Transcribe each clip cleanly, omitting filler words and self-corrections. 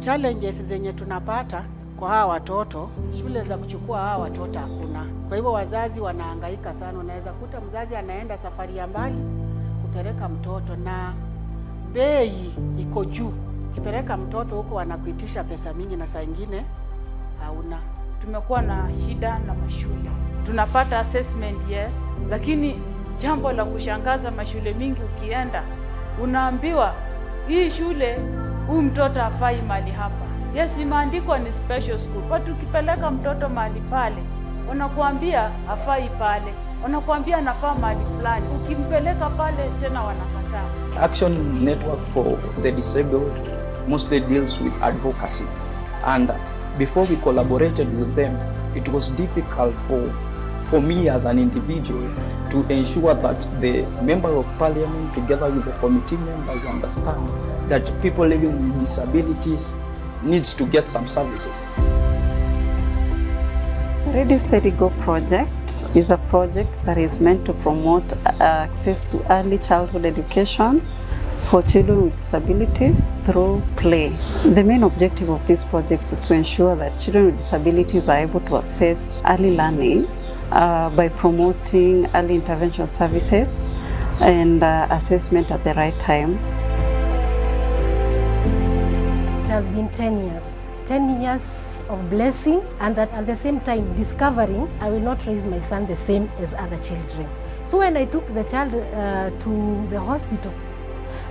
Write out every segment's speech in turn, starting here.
Challenges zenye tunapata kwa hawa watoto, shule za kuchukua hawa watoto hakuna. Kwa hivyo wazazi wanahangaika sana. Unaweza kuta mzazi anaenda safari ya mbali kupeleka mtoto na bei iko juu. Kipeleka mtoto huko wanakuitisha pesa mingi na saa nyingine hauna. Tumekuwa na shida na mashule. Tunapata assessment yes, lakini jambo la kushangaza, mashule mingi ukienda unaambiwa hii shule huyu mtoto hafai mahali hapa. Yes, imeandikwa ni special school, but ukipeleka mtoto mahali pale wanakuambia hafai pale, wanakuambia anafaa mahali fulani. Ukimpeleka pale tena wanakataa. Action Network for the Disabled mostly deals with advocacy, and before we collaborated with them, it was difficult for me as an individual to ensure that the Member of Parliament together with the committee members understand that people living with disabilities needs to get some services. Ready Steady Go project is a project that is meant to promote access to early childhood education for children with disabilities through play. The main objective of this project is to ensure that children with disabilities are able to access early learning by promoting early intervention services and assessment at the right time. It has been 10 years. 10 years of blessing, and that at the same time discovering I will not raise my son the same as other children. So when I took the child to the hospital,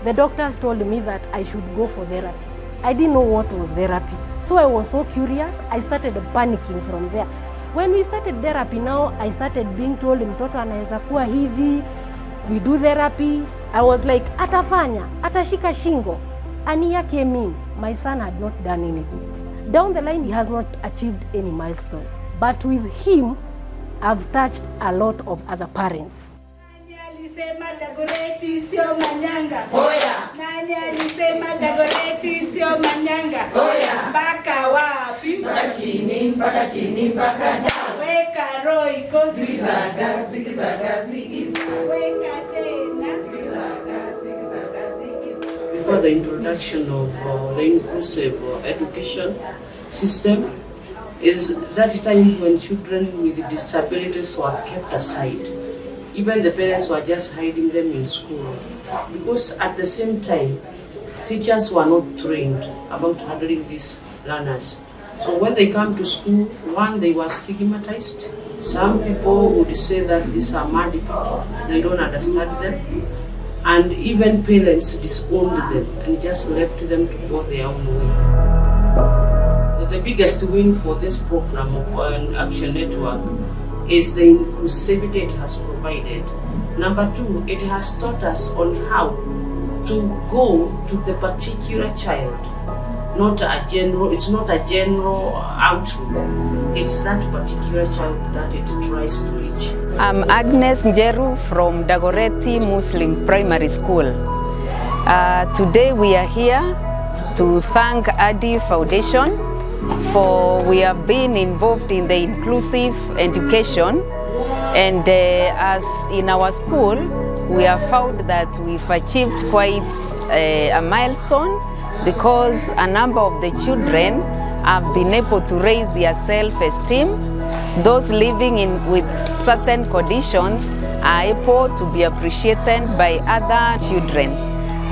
the doctors told me that I should go for therapy. I didn't know what was therapy. So I was so curious, I started panicking from there. When we started therapy now, I started being told mtoto anaweza kuwa hivi, we do therapy. I was like, atafanya, atashika shingo. A year came in, my son had not done anything. Down the line, he has not achieved any milestone. But with him, I've touched a lot of other parents. Alisema Dagoretti sio manyanga. Oya. Nani alisema Dagoretti sio manyanga? Oya. Mpaka wapi? Mpaka chini, mpaka chini, mpaka down. Weka roho iko zigizaga, zigizaga, zigizaga. Weka tena zigizaga, zigizaga, zigizaga. Before the introduction of the inclusive education system is that time when children with disabilities were kept aside. Even the parents were just hiding them in school, because at the same time, teachers were not trained about handling these learners. So when they come to school, one, they were stigmatized. Some people would say that these are mad people, they don't understand them. And even parents disowned them and just left them to go their own way. The biggest win for this program of an Action Network is the inclusivity it has provided. Number two, it has taught us on how to go to the particular child. It's not a general outlook. It's that particular child that it tries to reach. I'm Agnes Njeru from Dagoretti Muslim Primary School. Today we are here to thank ADI Foundation for we have been involved in the inclusive education, and as in our school we have found that we've achieved quite a milestone, because a number of the children have been able to raise their self-esteem. Those living with certain conditions are able to be appreciated by other children.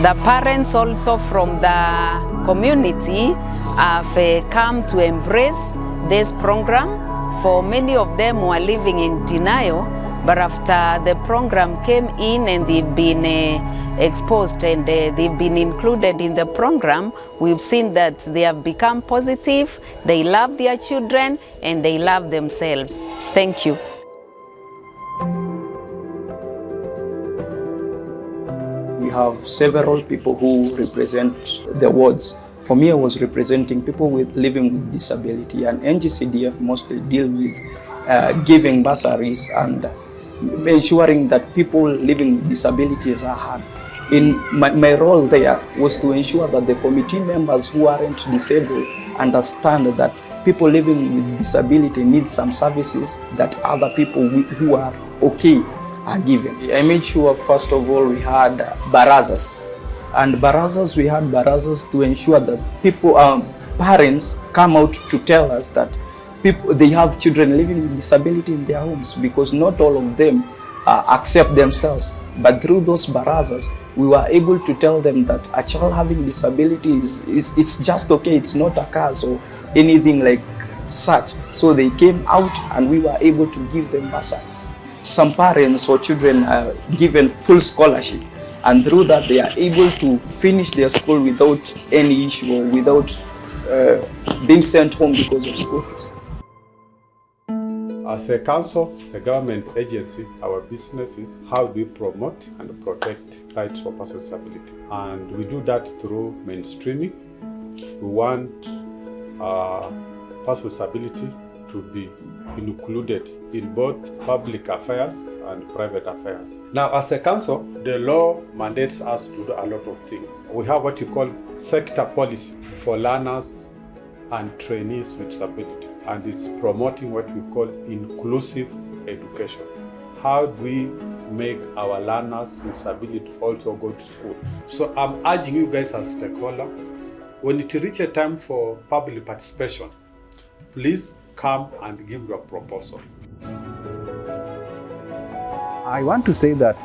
The parents also from the community have come to embrace this program. For many of them who are living in denial, but after the program came in and they've been exposed and they've been included in the program, we've seen that they have become positive, they love their children and they love themselves. Thank you. We have several people who represent the wards. For me, I was representing people living with disability, and NGCDF mostly deal with giving bursaries and ensuring that people living with disabilities are heard. In my role there was to ensure that the committee members who aren't disabled understand that people living with disability need some services that other people who are okay are given. I made sure, first of all, we had barazas. And barazas, we had barazas to ensure that people, parents come out to tell us that they have children living with disability in their homes, because not all of them accept themselves. But through those barazas, we were able to tell them that a child having disability it's just okay, it's not a curse or anything like such. So they came out and we were able to give them bursaries. Some parents or children are given full scholarship, and through that they are able to finish their school without any issue or without being sent home because of school fees. As a council, a government agency, our business is how do we promote and protect rights for persons with disability. And we do that through mainstreaming. We want persons with disability to be included in both public affairs and private affairs. Now, as a council, the law mandates us to do a lot of things. We have what you call sector policy for learners and trainees with disability, and it's promoting what we call inclusive education. How do we make our learners with disability also go to school? So I'm urging you guys as stakeholder, when it reaches a time for public participation, please come and give your proposal. I want to say that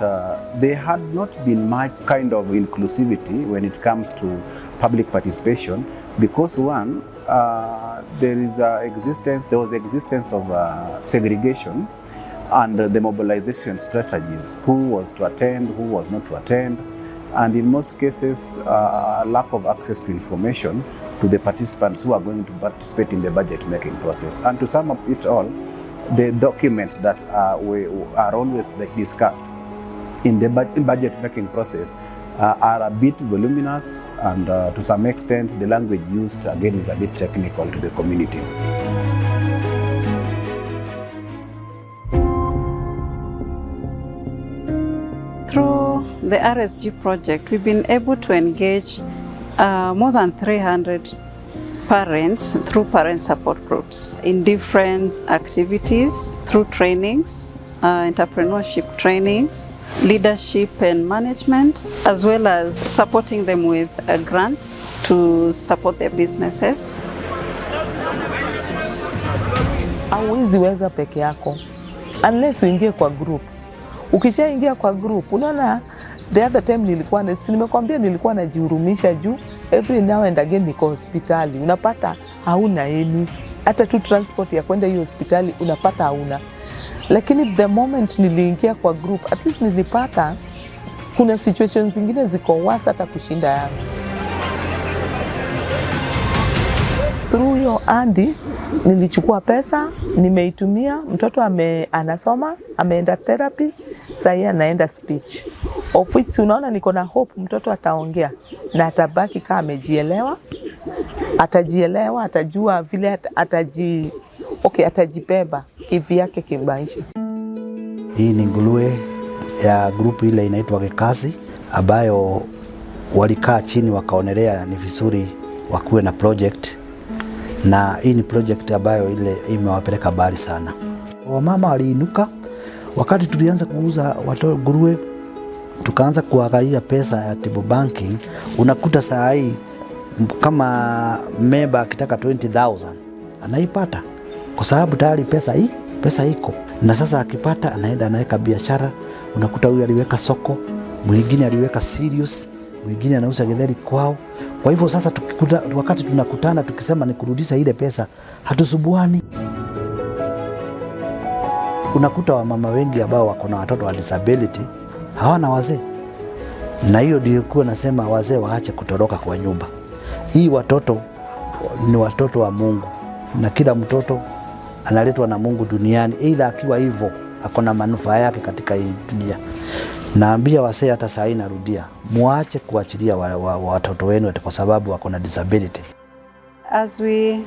there had not been much kind of inclusivity when it comes to public participation, because one, there was existence of segregation and the mobilization strategies, who was to attend, who was not to attend, and in most cases lack of access to information to the participants who are going to participate in the budget making process. And to sum up it all, the documents that are always discussed in the budget making process are a bit voluminous, and to some extent the language used again is a bit technical to the community. Through the RSG project, we've been able to engage more than 300 parents through parent support groups in different activities, through trainings, entrepreneurship trainings, leadership and management, as well as supporting them with grants to support their businesses. Hauwezi weza peke yako unless uingie kwa group. Ukishaingia kwa group, unaona the other time nimekwambia nilikuwa najihurumisha juu every now and again niko hospitali, unapata hauna eni, hata tu transport ya kwenda hiyo hospitali unapata hauna. Lakini the moment niliingia kwa group, at least nilipata kuna situations zingine ziko worse hata kushinda yangu. Through hiyo Andy nilichukua pesa, nimeitumia, mtoto anasoma, ameenda therapy, sasa anaenda speech. Of which unaona niko na hope mtoto ataongea na atabaki kama amejielewa, atajielewa, atajua vile atajibeba kivyake kimaisha. Hii ni nguruwe ya group ile inaitwa Gekazi, ambayo walikaa chini wakaonelea ni vizuri wakuwe na project, na hii ni project ambayo ile imewapeleka mbali sana. Wamama waliinuka wakati tulianza kuuza watoto nguruwe, tukaanza kuangalia pesa ya table banking. Unakuta saa hii kama member akitaka 20,000 anaipata kwa sababu tayari pesa iko, na sasa akipata anaenda anaweka biashara. Unakuta huyu aliweka soko, mwingine aliweka serious, mwingine anauza getheri kwao. Kwa hivyo sasa wakati tunakutana tukisema ni kurudisha ile pesa, hatusubuani. Unakuta wamama wengi ambao wako na watoto wa disability hawana wazee, na hiyo ndio kuwa nasema wazee waache kutoroka kwa nyumba. Hii watoto ni watoto wa Mungu, na kila mtoto analetwa na Mungu duniani, either akiwa hivyo akona manufaa yake katika hii dunia. Naambia wazee hata saa hii narudia, muache kuachilia watoto wenu kwa sababu wako na disability. As we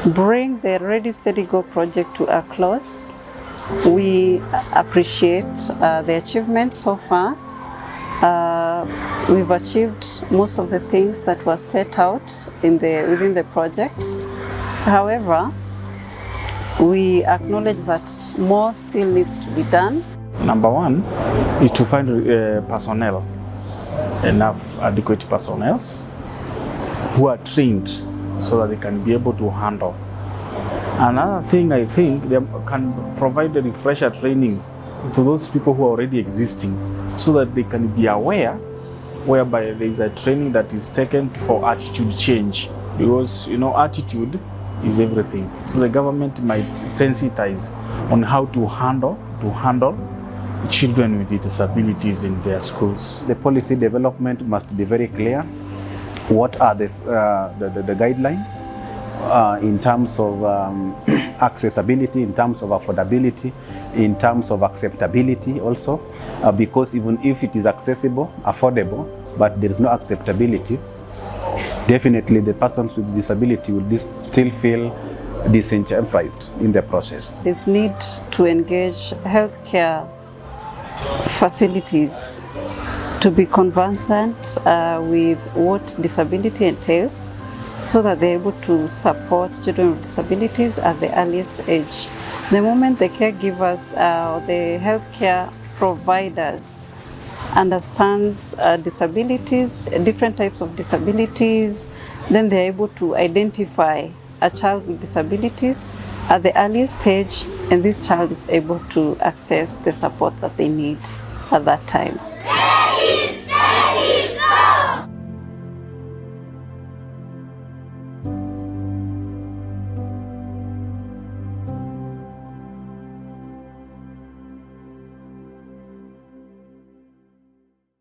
bring the Ready Steady Go project to a close, we appreciate the achievements so far. We've achieved most of the things that were set out within the project. However, we acknowledge that more still needs to be done. Number one is to find enough adequate personnel who are trained so that they can be able to handle. Another thing, I think they can provide a refresher training to those people who are already existing, so that they can be aware, whereby there is a training that is taken for attitude change, because attitude is everything. So the government might sensitize on how to handle children with disabilities in their schools. The policy development must be very clear. What are the guidelines in terms of accessibility, in terms of affordability, in terms of acceptability also, because even if it is accessible, affordable, but there is no acceptability, definitely the persons with disability will still feel disenfranchised in the process. There's need to engage healthcare facilities to be conversant with what disability entails, so that they're able to support children with disabilities at the earliest age. The moment the caregivers, the healthcare providers understands disabilities, different types of disabilities, then they're able to identify a child with disabilities at the earliest stage, and this child is able to access the support that they need at that time.